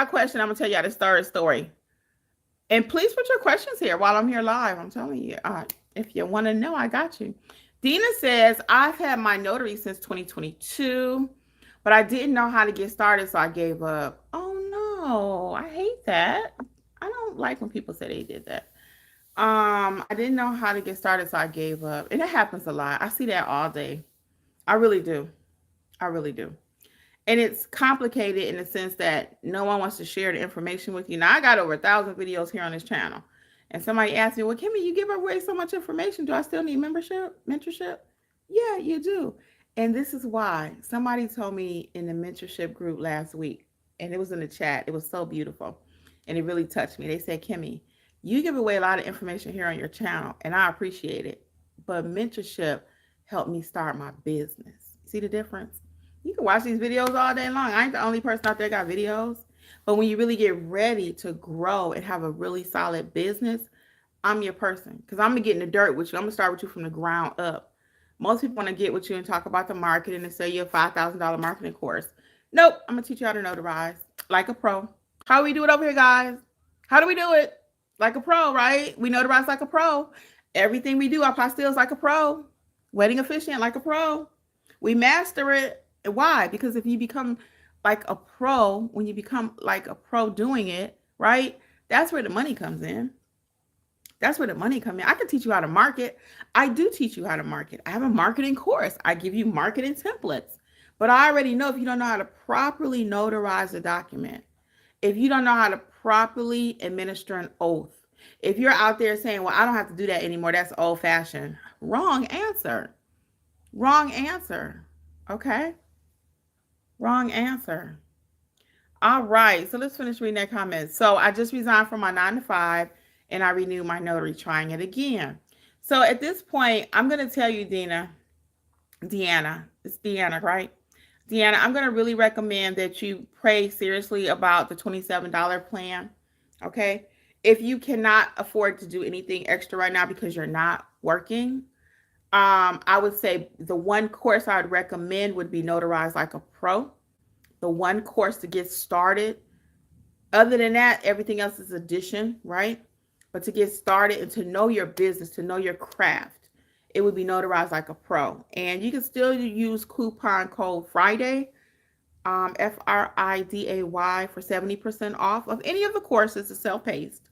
got a question, I'm going to tell you how to start a story. And please put your questions here while I'm here live. I'm telling you, if you want to know, I got you. Dina says, I've had my notary since 2022, but I didn't know how to get started, so I gave up. Oh, no. I hate that. I don't like when people say they did that. I didn't know how to get started, so I gave up. And it happens a lot. I see that all day. I really do. I really do. And it's complicated in the sense that no one wants to share the information with you. Now, I got over 1,000 videos here on this channel. And somebody asked me, well, Kimmi, you give away so much information. Do I still need mentorship? Yeah, you do. And this is why. Somebody told me in the mentorship group last week, and it was in the chat. It was so beautiful. And it really touched me. They said, Kimmi, you give away a lot of information here on your channel, and I appreciate it. But mentorship helped me start my business. See the difference? You can watch these videos all day long. I ain't the only person out there got videos. But when you really get ready to grow and have a really solid business, I'm your person. Because I'm going to get in the dirt with you. I'm going to start with you from the ground up. Most people want to get with you and talk about the marketing and sell you a $5,000 marketing course. Nope. I'm going to teach you how to notarize like a pro. How do we do it over here, guys? How do we do it? Like a pro, right? We notarize like a pro. Everything we do, Apostille like a pro. Wedding Officiant like a pro. We master it. Why? Because if you become like a pro, when you become like a pro doing it, right? That's where the money comes in. That's where the money comes in. I can teach you how to market. I do teach you how to market. I have a marketing course. I give you marketing templates. But I already know if you don't know how to properly notarize a document, if you don't know how to properly administer an oath, if you're out there saying, well, I don't have to do that anymore, that's old fashioned. Wrong answer. Wrong answer. Okay? Wrong answer. All right. So let's finish reading that comment. So I just resigned from my 9 to 5 and I renewed my notary, trying it again. So at this point, I'm going to tell you, Deanna, it's Deanna, right? Deanna, I'm going to really recommend that you pray seriously about the $27 plan. Okay. If you cannot afford to do anything extra right now because you're not working, I would say the one course I would recommend would be Notarize like a pro. The one course to get started. Other than that, everything else is addition, right? But to get started and to know your business, to know your craft, it would be Notarize like a pro. And you can still use coupon code Friday, FRIDAY, for 70% off of any of the courses. It's self-paced.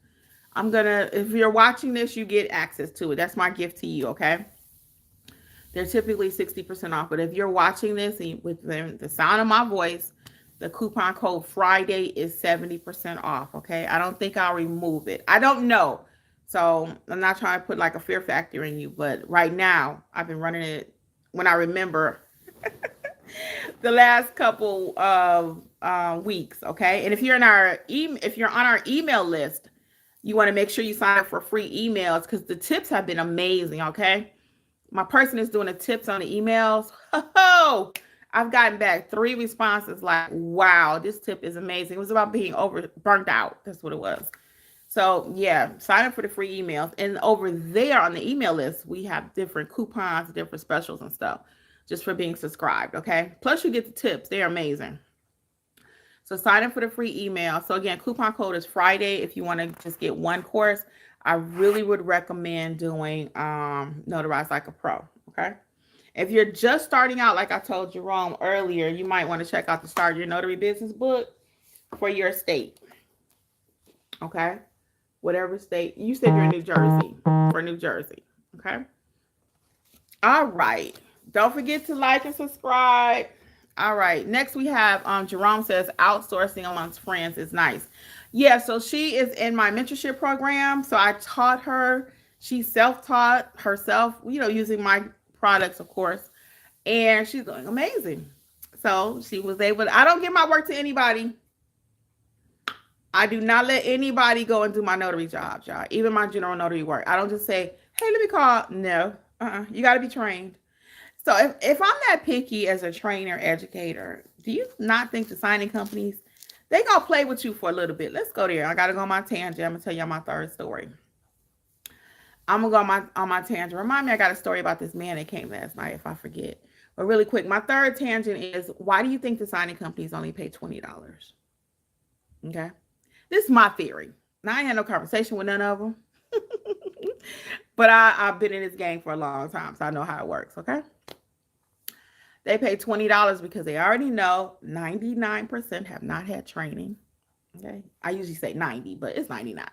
If you're watching this, you get access to it. That's my gift to you, okay? They're typically 60% off. But if you're watching this with the sound of my voice, the coupon code Friday is 70% off, okay? I don't think I'll remove it. I don't know. So I'm not trying to put like a fear factor in you. But right now, I've been running it when I remember the last couple of weeks, okay? And if you're on our email list, you want to make sure you sign up for free emails because the tips have been amazing, okay? My person is doing the tips on the emails. Oh, I've gotten back 3 responses like, wow, this tip is amazing. It was about being burnt out. That's what it was. So yeah, sign up for the free emails. And over there on the email list, we have different coupons, different specials and stuff just for being subscribed, okay? Plus you get the tips. They're amazing. So sign up for the free email. So again, coupon code is Friday if you want to just get one course. I really would recommend doing Notarize like a pro, okay? If you're just starting out, like I told Jerome earlier, you might want to check out the Start Your Notary Business book for your state, okay? Whatever state. You said you're in New Jersey, for New Jersey, okay? All right. Don't forget to like and subscribe. All right. Next we have Jerome says outsourcing amongst friends is nice. Yeah, so she is in my mentorship program. So I taught her. She self-taught herself, using my products, of course. And she's doing amazing. So she was able to, I don't give my work to anybody. I do not let anybody go and do my notary jobs, y'all. Even my general notary work. I don't just say, hey, let me call. No. You got to be trained. So if I'm that picky as a trainer, educator, do you not think the signing companies, they gonna play with you for a little bit? Let's go there. I gotta go on my tangent. I'm gonna tell y'all my third story. I'm gonna go on my tangent. Remind me, I got a story about this man that came last night if I forget. But really quick, my third tangent is, why do you think the signing companies only pay $20? Okay. This is my theory. Now, I ain't had no conversation with none of them, but I've been in this game for a long time, so I know how it works. Okay. They pay $20 because they already know 99% have not had training. Okay. I usually say 90, but it's 99.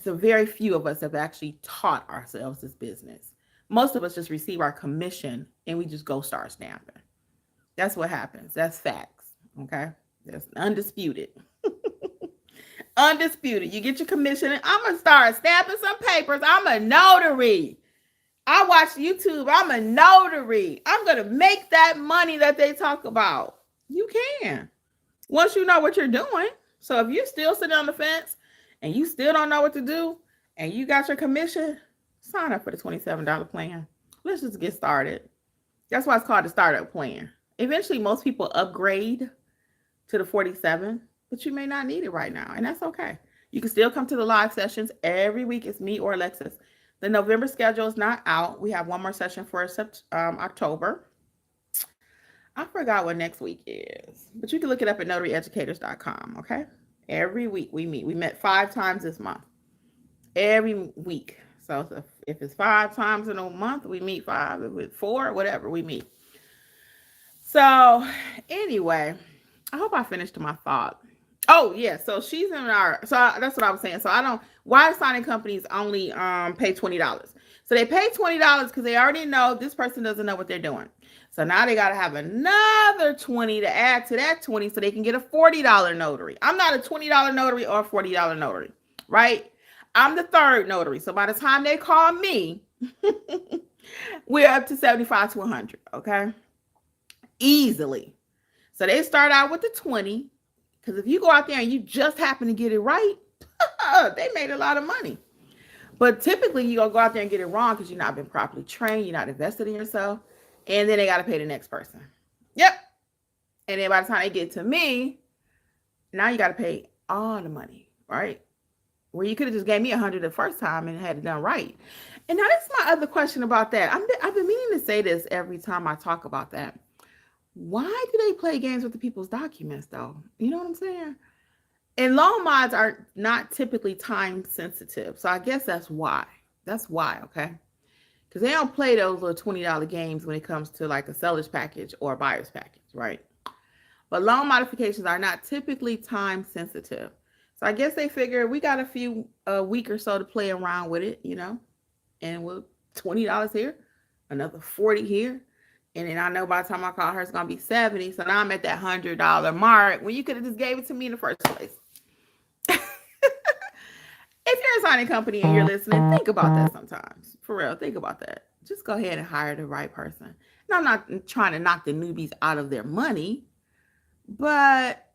So very few of us have actually taught ourselves this business. Most of us just receive our commission and we just go start stamping. That's what happens. That's facts. Okay. That's undisputed. Undisputed. You get your commission and I'm going to start stamping some papers. I'm a notary. I watch YouTube. I'm a notary. I'm going to make that money that they talk about. You can. Once you know what you're doing. So if you're still sitting on the fence and you still don't know what to do and you got your commission, sign up for the $27 plan. Let's just get started. That's why it's called the startup plan. Eventually, most people upgrade to the 47, but you may not need it right now, and that's okay. You can still come to the live sessions every week. It's me or Alexis. The November schedule is not out. We have one more session for October. I forgot what next week is, but you can look it up at notaryeducators.com, okay? Every week we meet. We met 5 times this month. Every week. So if it's 5 times in a month, we meet 5. If it's 4, whatever, we meet. So anyway, I hope I finished my thought. Oh yeah, so she's in our. So that's what I was saying. So I don't. Why signing companies only pay $20? So they pay $20 because they already know this person doesn't know what they're doing. So now they got to have another $20 to add to that 20 so they can get a $40 notary. I'm not a $20 notary or a $40 notary, right? I'm the third notary. So by the time they call me, we're up to 75 to 100, okay? Easily. So they start out with the 20, because if you go out there and you just happen to get it right, they made a lot of money. But typically you're going to go out there and get it wrong because you've not been properly trained, you're not invested in yourself, and then they got to pay the next person. Yep. And then by the time they get to me, now you got to pay all the money, right? Where you could have just gave me 100 the first time and had it done right. And now that's my other question about that. I've been meaning to say this every time I talk about that. Why do they play games with the people's documents, though? You know what I'm saying? And loan mods are not typically time sensitive. So I guess that's why. That's why, okay? Because they don't play those little $20 games when it comes to like a seller's package or a buyer's package, right? But loan modifications are not typically time sensitive. So I guess they figure we got a week or so to play around with it, you know? And we'll $20 here, another 40 here. And then I know by the time I call her, it's going to be 70. So now I'm at that $100 mark when you could have just gave it to me in the first place. If you're a signing company and you're listening, think about that sometimes. For real, think about that. Just go ahead and hire the right person. And I'm not trying to knock the newbies out of their money, but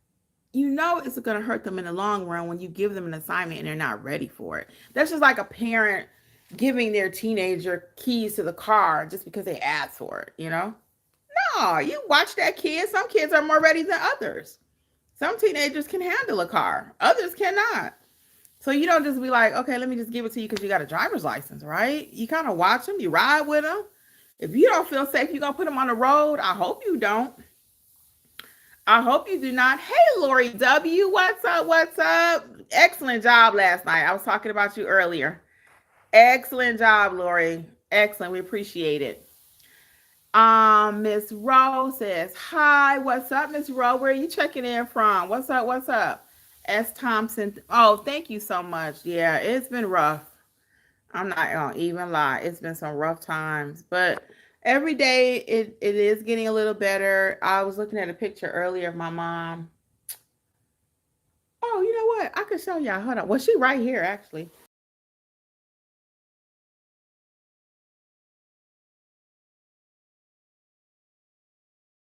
you know it's going to hurt them in the long run when you give them an assignment and they're not ready for it. That's just like a parent giving their teenager keys to the car just because they asked for it, you know? No, you watch that kid. Some kids are more ready than others. Some teenagers can handle a car. Others cannot. So you don't just be like, okay, let me just give it to you because you got a driver's license, right? You kind of watch them. You ride with them. If you don't feel safe, you're going to put them on the road. I hope you don't. I hope you do not. Hey, Lori W. What's up? What's up? Excellent job last night. I was talking about you earlier. Excellent job, Lori. Excellent. We appreciate it. Miss Rowe says, hi, what's up, Miss Rowe? Where are you checking in from? What's up? What's up? S. Thompson. Oh, thank you so much. Yeah, it's been rough. I'm not gonna even lie. It's been some rough times, but every day it is getting a little better. I was looking at a picture earlier of my mom. Oh, you know what? I could show y'all. Hold on. Well, she's right here, actually.